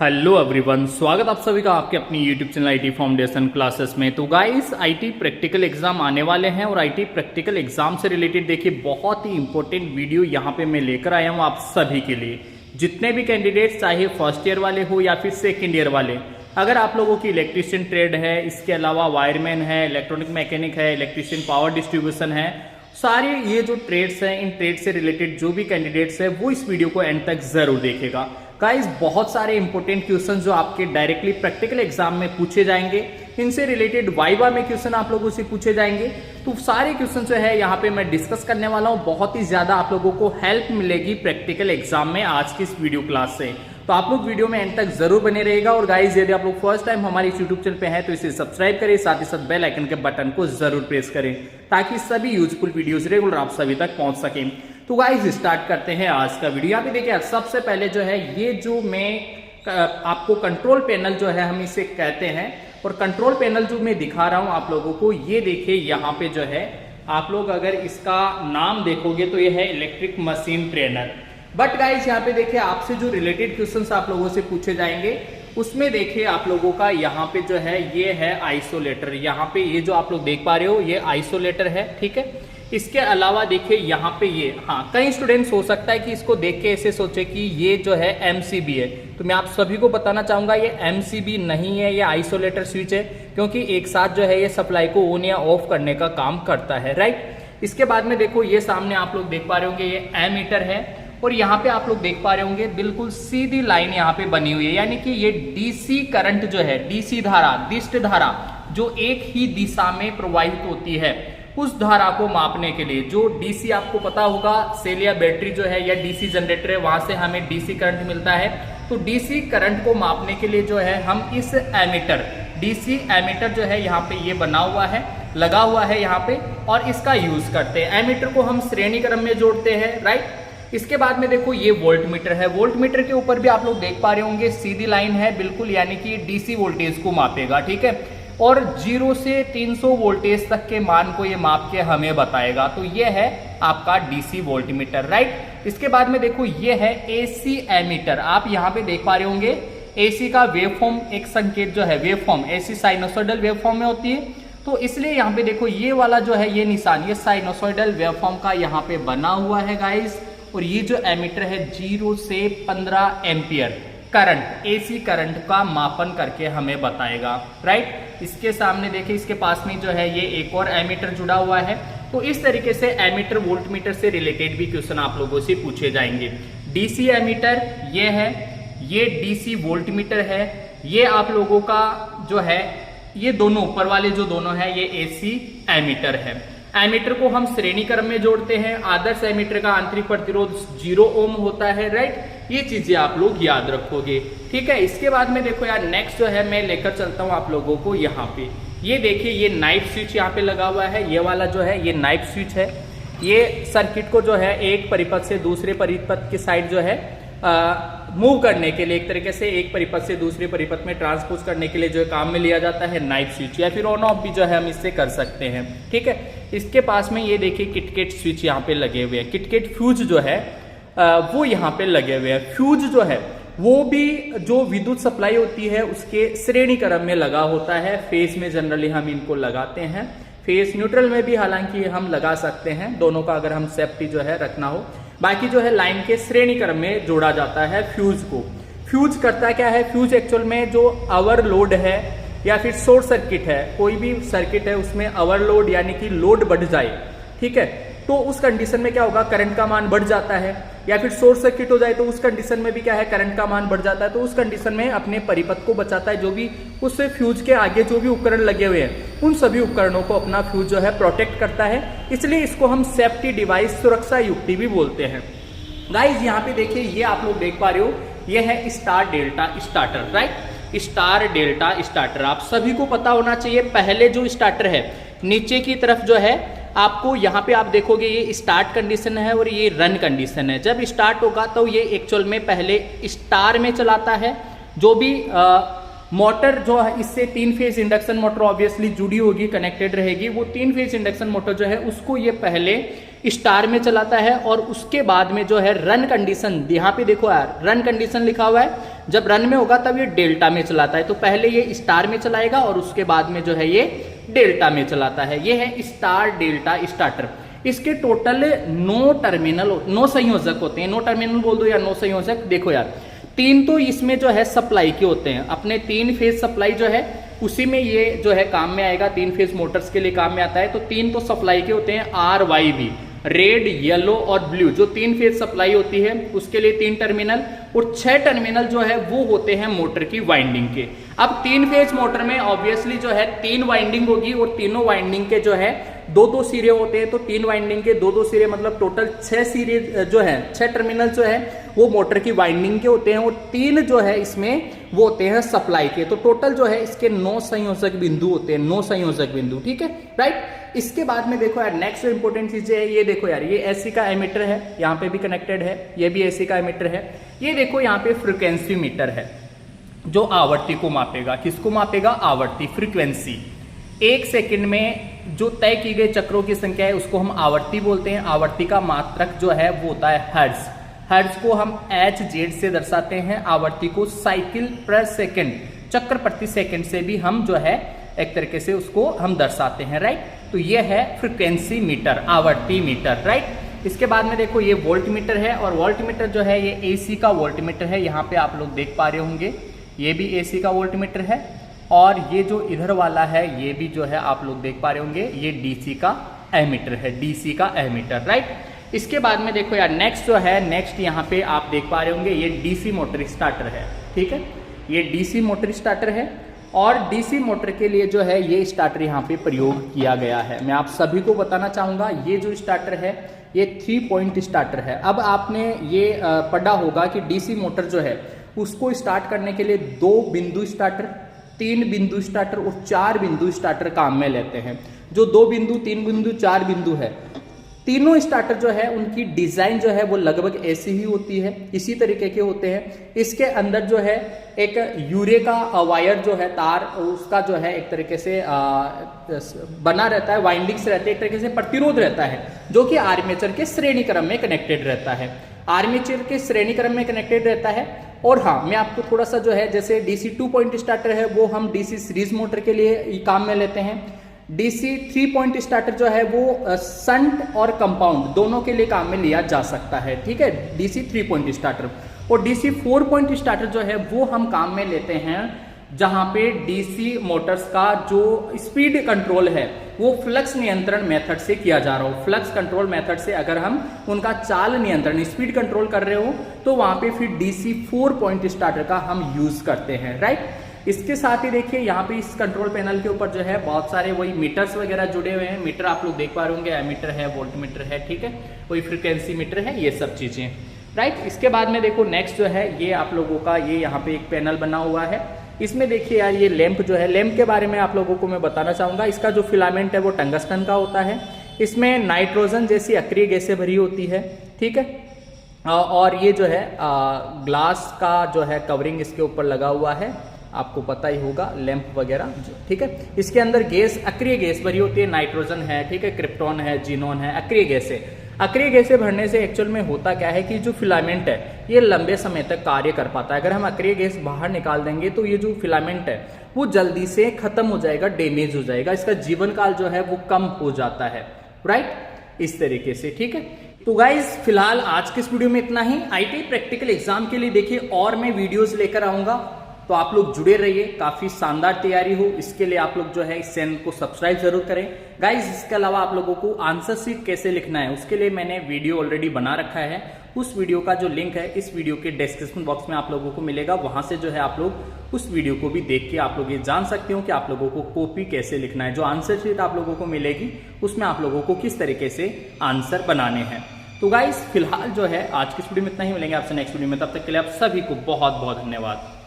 Hello everyone, स्वागत आप सभी का आपके अपनी YouTube channel IT foundation classes में। तो गाइस, आईटी प्रैक्टिकल एग्जाम आने वाले हैं और आईटी प्रैक्टिकल एग्जाम से रिलेटेड देखिए बहुत ही इंपॉर्टेंट वीडियो यहाँ पे मैं लेकर आया हूँ आप सभी के लिए। जितने भी कैंडिडेट्स चाहे फर्स्ट ईयर वाले हो या फिर सेकेंड ईयर वाले, अगर आप लोगों की इलेक्ट्रीशियन ट्रेड है, इसके अलावा वायरमैन है, इलेक्ट्रॉनिक मैकेनिक है, इलेक्ट्रीशियन पावर डिस्ट्रीब्यूशन है, सारे ये जो ट्रेड्स हैं, इन ट्रेड से रिलेटेड जो भी कैंडिडेट्स है वो इस वीडियो को एंड तक जरूर देखेगा। गाइस, बहुत सारे इंपॉर्टेंट क्वेश्चन जो आपके डायरेक्टली प्रैक्टिकल एग्जाम में पूछे जाएंगे, इनसे रिलेटेड वाइवा में क्वेश्चन आप लोगों से पूछे जाएंगे। तो सारे क्वेश्चन जो है यहाँ पे मैं डिस्कस करने वाला हूँ। बहुत ही ज्यादा आप लोगों को हेल्प मिलेगी प्रैक्टिकल एग्जाम में आज की इस वीडियो क्लास से। तो आप लोग वीडियो में एंड तक जरूर बने रहेगा। और गाइस, यदि आप लोग फर्स्ट टाइम हमारे इस यूट्यूब चैनल पे हैं तो इसे सब्सक्राइब करें, साथ ही साथ बेल आइकन के बटन को जरूर प्रेस करें ताकि सभी यूजफुल वीडियोस रेगुलर आप सभी तक पहुंच सकें। तो गाइस, स्टार्ट करते हैं आज का वीडियो। यहाँ पे देखिए, सबसे पहले जो है ये जो मैं आपको कंट्रोल पैनल जो है हम इसे कहते हैं, और कंट्रोल पैनल जो मैं दिखा रहा हूं आप लोगों को, ये देखिए यहाँ पे जो है आप लोग अगर इसका नाम देखोगे तो ये है electric machine trainer. But guys, यहाँ पे देखिए आपसे जो रिलेटेड क्वेश्चंस आप लोगों से पूछे जाएंगे उसमें देखिए आप लोगों का यहाँ पे जो है ये है आइसोलेटर। यहाँ पे ये जो आप लोग देख पा रहे हो ये आइसोलेटर है, ठीक है। इसके अलावा देखिए यहाँ पे ये, हाँ, कई स्टूडेंट्स हो सकता है कि इसको देख के ऐसे सोचे कि ये जो है एमसीबी है। तो मैं आप सभी को बताना चाहूंगा ये एमसीबी नहीं है, ये आइसोलेटर स्विच है, क्योंकि एक साथ जो है ये सप्लाई को ऑन या ऑफ करने का काम करता है, राइट। इसके बाद में देखो ये सामने आप लोग देख पा रहे होंगे ये एमीटर है, और यहाँ पे आप लोग देख पा रहे होंगे बिल्कुल सीधी लाइन यहाँ पे बनी हुई है, यानी कि ये डीसी करंट जो है, डीसी धारा, दिष्ट धारा जो एक ही दिशा में प्रवाहित होती है, उस धारा को मापने के लिए जो डीसी आपको पता होगा सेल या बैटरी जो है या डीसी जनरेटर है, वहां से हमें डीसी करंट मिलता है। तो डीसी करंट को मापने के लिए जो है हम इस एमीटर, डीसी एमीटर जो है यहाँ पे ये बना हुआ है, लगा हुआ है यहाँ पे, और इसका यूज करते हैं। एमीटर को हम श्रेणी क्रम में जोड़ते हैं, राइट। इसके बाद में देखो ये वोल्ट मीटर है। वोल्ट मीटर के ऊपर भी आप लोग देख पा रहे होंगे सीधी लाइन है बिल्कुल, यानी कि डीसी वोल्टेज को मापेगा, ठीक है। और 0 से 300 वोल्टेज तक के मान को ये माप के हमें बताएगा। तो ये है आपका डीसी वोल्ट मीटर, राइट। इसके बाद में देखो ये है एसी एमीटर। आप यहाँ पे देख पा रहे होंगे एसी का वेवफॉर्म, एक संकेत जो है वेवफॉर्म, एसी साइनोसॉइडल वेवफॉर्म में होती है, तो इसलिए यहाँ पे देखो ये वाला जो है ये निशान, ये साइनोसॉइडल वेवफॉर्म का यहाँ पे बना हुआ है गाइस। और ये जो एमीटर है 0 से 15 एम्पियर करंट, एसी करंट का मापन करके हमें बताएगा, राइट। इसके सामने देखिए इसके पास में जो है ये एक और एमीटर जुड़ा हुआ है। तो इस तरीके से एमीटर वोल्ट मीटर से रिलेटेड भी क्वेश्चन आप लोगों से पूछे जाएंगे। डीसी एमीटर ये है, ये डीसी वोल्ट मीटर है, ये आप लोगों का जो है ये दोनों ऊपर वाले जो दोनों है ये एसी एमीटर है। एमीटर को हम श्रेणी क्रम में जोड़ते हैं। आदर्श एमीटर का आंतरिक प्रतिरोध 0 ओम होता है, राइट। ये चीजें आप लोग याद रखोगे, ठीक है। इसके बाद में देखो यार नेक्स्ट जो है मैं लेकर चलता हूं आप लोगों को यहाँ पे। ये देखिए ये नाइफ स्विच यहाँ पे लगा हुआ है, ये वाला जो है ये नाइफ स्विच है। ये सर्किट को जो है एक परिपथ से दूसरे परिपथ की साइड जो है मूव करने के लिए, एक तरीके से एक परिपथ से दूसरे परिपथ में ट्रांसपोज करने के लिए जो काम में लिया जाता है नाइफ स्विच, या फिर ऑन ऑफ भी जो है हम इससे कर सकते हैं, ठीक है। इसके पास में ये देखिए किटकेट स्विच यहाँ पे लगे हुए हैं। किटकेट फ्यूज जो है वो यहाँ पे लगे हुए हैं। फ्यूज जो है वो भी जो विद्युत सप्लाई होती है उसके श्रेणी क्रम में लगा होता है। फेज में जनरली हम इनको लगाते हैं, फेज न्यूट्रल में भी हालांकि हम लगा सकते हैं, दोनों का अगर हम सेफ्टी जो है रखना हो। बाकी जो है लाइन के श्रेणी क्रम में जोड़ा जाता है फ्यूज को। फ्यूज करता क्या है, फ्यूज एक्चुअल में जो ओवरलोड है या फिर शॉर्ट सर्किट है, कोई भी सर्किट है उसमें ओवरलोड यानी कि लोड बढ़ जाए, ठीक है, तो उस कंडीशन में क्या होगा, करंट का मान बढ़ जाता है। या फिर शॉर्ट सर्किट हो जाए तो उस कंडीशन में भी क्या है, करंट का मान बढ़ जाता है। तो उस कंडीशन में अपने परिपथ को बचाता है, जो भी उस फ्यूज के आगे जो भी उपकरण लगे हुए हैं उन सभी उपकरणों को अपना फ्यूज जो है प्रोटेक्ट करता है। इसलिए इसको हम सेफ्टी डिवाइस, सुरक्षा युक्ति भी बोलते हैं। गाइज, यहाँ पे देखिए ये आप लोग देख पा रहे हो ये है star delta starter, right. Star delta starter आप सभी को पता होना चाहिए। पहले जो स्टार्टर है नीचे की तरफ जो है आपको यहाँ पे आप देखोगे ये स्टार्ट कंडीशन है और ये रन कंडीशन है। जब स्टार्ट होगा तो ये एक्चुअल में पहले स्टार में चलाता है, जो भी मोटर जो है इससे 3 फेज इंडक्शन मोटर ऑब्वियसली जुड़ी होगी, कनेक्टेड रहेगी। वो 3 फेज इंडक्शन मोटर जो है उसको ये पहले स्टार में चलाता है और उसके बाद में जो है रन कंडीशन, यहाँ पे देखो यार रन कंडीशन लिखा हुआ है, जब रन में होगा तब ये डेल्टा में चलाता है। तो पहले ये स्टार में चलाएगा और उसके बाद में जो है ये डेल्टा में चलाता है। ये है स्टार डेल्टा स्टार्टर। इसके टोटल 9 संयोजक होते हैं। 9 टर्मिनल बोल दो या 9 संयोजक। देखो यार 3 तो इसमें जो है सप्लाई के होते हैं, अपने 3 फेज सप्लाई जो है उसी में ये जो है काम में आएगा, 3 फेज मोटर्स के लिए काम में आता है। तो 3 तो सप्लाई के होते हैं RYB, रेड, येलो और ब्लू, जो 3 फेज सप्लाई होती है उसके लिए 3 टर्मिनल, और 6 टर्मिनल जो है वो होते हैं मोटर की वाइंडिंग के। अब 3 फेज मोटर में ऑब्वियसली जो है 3 वाइंडिंग होगी और तीनों वाइंडिंग के जो है 2-2 सिरे होते हैं। तो 3 वाइंडिंग के 2-2 सिरे मतलब टोटल 6 सिरे जो है, 6 टर्मिनल जो है वो मोटर की वाइंडिंग के होते हैं और 3 जो है इसमें वो होते हैं सप्लाई के। तो टोटल जो है इसके 9 संयोजक बिंदु होते हैं, 9 संयोजक बिंदु, ठीक है, राइट। इसके बाद में देखो यार नेक्स्ट जो इंपॉर्टेंट चीजें है, ये देखो यार ये एसी का एमीटर है, यहाँ पे भी कनेक्टेड है, ये भी एसी का एमीटर है। ये देखो यहाँ पे फ्रीक्वेंसी मीटर है जो आवृत्ति को मापेगा। किसको मापेगा? आवृत्ति, फ्रीक्वेंसी। 1 सेकंड में जो तय की गई चक्रों की संख्या है उसको हम आवृत्ति बोलते हैं। आवृत्ति का मात्रक जो है वो होता है हर्ट्ज। हर्ट्ज को हम Hz से दर्शाते हैं। आवृत्ति को साइकिल पर सेकंड, चक्र प्रति सेकंड से भी हम जो है एक तरीके से उसको हम दर्शाते हैं, राइट। तो ये है फ्रीक्वेंसी मीटर, आवर्ती मीटर, राइट। इसके बाद में देखो ये वोल्ट मीटर है, और वोल्ट मीटर जो है ये एसी का वोल्ट मीटर है। यहाँ पे आप लोग देख पा रहे होंगे ये भी एसी का वोल्ट मीटर है, और ये जो इधर वाला है ये भी जो है आप लोग देख पा रहे होंगे ये डीसी का एमीटर है, डीसी का एमीटर, राइट। इसके बाद में देखो यार नेक्स्ट जो है, नेक्स्ट यहाँ पे आप देख पा रहे होंगे ये डीसी मोटर स्टार्टर है, ठीक है। ये डीसी मोटर स्टार्टर है, और डीसी मोटर के लिए जो है ये स्टार्टर यहाँ पे प्रयोग किया गया है। मैं आप सभी को बताना चाहूंगा ये जो स्टार्टर है ये 3 पॉइंट स्टार्टर है। अब आपने ये पढ़ा होगा कि डीसी मोटर जो है उसको स्टार्ट करने के लिए 2 बिंदु स्टार्टर, 3 बिंदु स्टार्टर और 4 बिंदु स्टार्टर काम में लेते हैं। जो 2 बिंदु, 3 बिंदु, 4 बिंदु है, तीनों स्टार्टर जो है उनकी डिजाइन जो है वो लगभग ऐसी ही होती है, इसी तरीके के होते हैं। इसके अंदर जो है एक यूरे का वायर जो है, तार, उसका जो है एक तरीके से बना रहता है, वाइंडिंग्स रहते हैं, एक तरीके से प्रतिरोध रहता है जो कि आर्मेचर के श्रेणी क्रम में कनेक्टेड रहता है, आर्मेचर के श्रेणी क्रम में कनेक्टेड रहता है। और हाँ, मैं आपको थोड़ा सा जो है जैसे डीसी 2 पॉइंट स्टार्टर है वो हम डीसी सीरीज मोटर के लिए काम में लेते हैं। डीसी 3 पॉइंट स्टार्टर जो है वो संट और कंपाउंड दोनों के लिए काम में लिया जा सकता है, ठीक है, डीसी 3 पॉइंट स्टार्टर। और डीसी 4 पॉइंट स्टार्टर जो है वो हम काम में लेते हैं जहां पे डीसी मोटर्स का जो स्पीड कंट्रोल है वो फ्लक्स नियंत्रण मेथड से किया जा रहा हो। फ्लक्स कंट्रोल मेथड से अगर हम उनका चाल नियंत्रण, स्पीड कंट्रोल कर रहे हो तो वहां पे फिर डीसी 4 पॉइंट स्टार्टर का हम यूज करते हैं, राइट। इसके साथ ही देखिए यहाँ पे इस कंट्रोल पैनल के ऊपर जो है बहुत सारे वही मीटर्स वगैरह जुड़े हुए हैं। मीटर आप लोग देख पा रहे होंगे, एमीटर है, वोल्ट मीटर है, ठीक है, वही फ्रीक्वेंसी मीटर है, ये सब चीजें, राइट। इसके बाद में देखो नेक्स्ट जो है ये आप लोगों का ये यहाँ पे एक पैनल बना हुआ है। इसमें देखिए यार ये लैंप जो है, लैंप के बारे में आप लोगों को मैं बताना चाहूंगा। इसका जो फिलामेंट है वो टंगस्टन का होता है। इसमें नाइट्रोजन जैसी अक्रिय गैसें भरी होती है, ठीक है। और ये जो है ग्लास का जो है कवरिंग इसके ऊपर लगा हुआ है, आपको पता ही होगा, लैंप वगैरह, ठीक है। इसके अंदर गैस, अक्रिय गैस भरी होती है, नाइट्रोजन है, ठीक है, क्रिप्टॉन है, जीनोन है, अक्रिय गैसें। अक्रिय गैसें भरने से एक्चुअल में होता क्या है कि जो फिलामेंट है ये लंबे समय तक कार्य कर पाता है। अगर हम अक्रिय गैस बाहर निकाल देंगे तो ये जो फिलामेंट है वो जल्दी से खत्म हो जाएगा, डैमेज हो जाएगा, इसका जीवन काल जो है वो कम हो जाता है, राइट, इस तरीके से, ठीक है। तो गाइज फिलहाल आज के इस वीडियो में इतना ही। आईटी प्रैक्टिकल एग्जाम के लिए देखिए और मैं वीडियोस लेकर आऊंगा, तो आप लोग जुड़े रहिए, काफी शानदार तैयारी हो। इसके लिए आप लोग जो है इस चैनल को सब्सक्राइब जरूर करें गाइज। इसके अलावा आप लोगों को आंसर शीट कैसे लिखना है उसके लिए मैंने वीडियो ऑलरेडी बना रखा है। उस वीडियो का जो लिंक है इस वीडियो के डिस्क्रिप्शन बॉक्स में आप लोगों को मिलेगा, वहां से जो है आप लोग उस वीडियो को भी देख के आप लोग ये जान सकते हो कि आप लोगों को कॉपी कैसे लिखना है। जो आंसर शीट आप लोगों को मिलेगी उसमें आप लोगों को किस तरीके से आंसर बनाने हैं। तो गाइज फिलहाल जो है आज की वीडियो में इतना ही, मिलेंगे आपसे नेक्स्ट वीडियो में, तब तक के लिए आप सभी को बहुत बहुत धन्यवाद।